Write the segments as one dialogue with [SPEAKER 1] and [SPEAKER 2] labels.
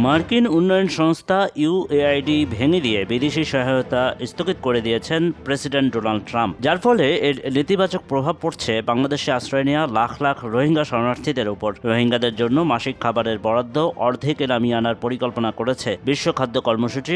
[SPEAKER 1] মার্কিন উন্নয়ন সংস্থা ইউএআইডি ভেঙে দিয়ে বিদেশি সহায়তা স্থগিত করে দিয়েছেন প্রেসিডেন্ট ডোনাল্ড ট্রাম্প, যার ফলে এর নেতিবাচক প্রভাব পড়ছে বাংলাদেশে আশ্রয় নেওয়া লাখ লাখ রোহিঙ্গা শরণার্থীদের উপর। রোহিঙ্গাদের জন্য মাসিক খাবারের বরাদ্দ অর্ধেকে নামিয়ে আনার পরিকল্পনা করেছে বিশ্ব খাদ্য কর্মসূচি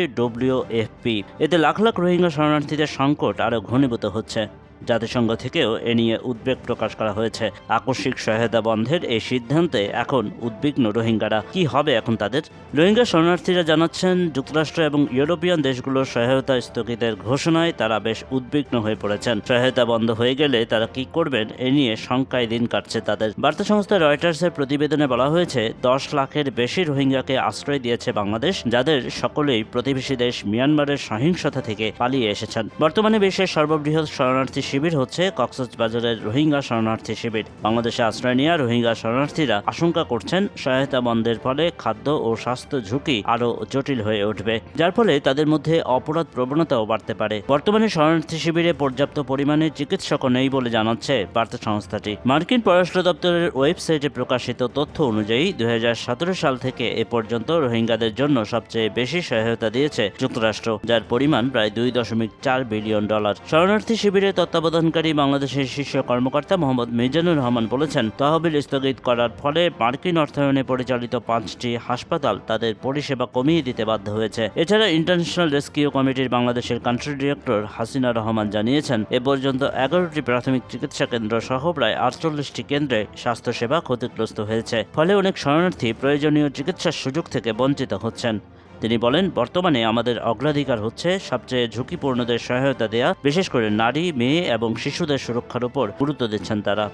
[SPEAKER 1] WFP। এতে লাখ লাখ রোহিঙ্গা শরণার্থীদের সংকট আরও ঘনীভূত হচ্ছে। জাতিসংঘ থেকেও এ নিয়ে উদ্বেগ প্রকাশ করা হয়েছে। আকস্মিক সহায়তা বন্ধের এই সিদ্ধান্তে এখন উদ্বিগ্ন রোহিঙ্গারা। কি হবে এখন তাদের? রোহিঙ্গা শরণার্থীরা জানাচ্ছেন, যুক্তরাষ্ট্র এবং ইউরোপিয়ান দেশগুলোর সহায়তা স্থগিতের ঘোষণায় তারা বেশ উদ্বিগ্ন হয়ে পড়েছেন। সহায়তা বন্ধ হয়ে গেলে তারা কি করবেন এ নিয়ে শঙ্কায় দিন কাটছে তাদের। বার্তা সংস্থা রয়টার্সের প্রতিবেদনে বলা হয়েছে, 10 লাখের বেশি রোহিঙ্গাকে আশ্রয় দিয়েছে বাংলাদেশ, যাদের সকলেই প্রতিবেশী দেশ মিয়ানমারের সহিংসতা থেকে পালিয়ে এসেছেন। বর্তমানে বিশ্বের সর্ববৃহৎ শরণার্থী শিবির হচ্ছে কক্সবাজারের রোহিঙ্গা শরণার্থী শিবির। বাংলাদেশে আশ্রয় নেওয়া রোহিঙ্গা শরণার্থীরা আশঙ্কা করছেন, সহায়তা বন্ধের ফলে খাদ্য ও স্বাস্থ্য ঝুঁকি আরও জটিল হয়ে উঠবে, যার ফলে তাদের মধ্যে অপরাধ প্রবণতাও বাড়তে পারে। বর্তমানে শরণার্থী শিবিরে পর্যাপ্ত পরিমাণে চিকিৎসকও নেই বলে জানাচ্ছে বার্তা সংস্থাটি। মার্কিন পররাষ্ট্র দপ্তরের ওয়েবসাইটে প্রকাশিত তথ্য অনুযায়ী 2017 সাল থেকে এ পর্যন্ত রোহিঙ্গাদের জন্য সবচেয়ে বেশি সহায়তা দিয়েছে যুক্তরাষ্ট্র, যার পরিমাণ প্রায় $2.4 বিলিয়ন। শরণার্থী শিবিরে তত্ত্বাবধানকারী বাংলাদেশের শীর্ষ কর্মকর্তা মোহাম্মদ মিজানুর রহমান বলেছেন, তহবিল স্থগিত করার ফলে মার্কিন অর্থায়নে পরিচালিত 5টি হাসপাতাল তাদের পরিষেবা কমিয়ে দিতে বাধ্য হয়েছে। এছাড়া ইন্টারন্যাশনাল রেস্কিউ কমিটির বাংলাদেশের কান্ট্রি ডিরেক্টর হাসিনা রহমান জানিয়েছেন, এ পর্যন্ত 11টি প্রাথমিক চিকিৎসা কেন্দ্র সহ প্রায় 48টি কেন্দ্রে স্বাস্থ্যসেবা ক্ষতিগ্রস্ত হয়েছে। ফলে অনেক শরণার্থী প্রয়োজনীয় চিকিৎসার সুযোগ থেকে বঞ্চিত হচ্ছেন। তিনি বলেন, বর্তমানে আমাদের অগ্রাধিকার হচ্ছে সবচেয়ে ঝুঁকিপূর্ণদের সহায়তা দেয়া, বিশেষ করে নারী, মেয়ে এবং শিশুদের সুরক্ষার উপর গুরুত্ব দিচ্ছেন তারা।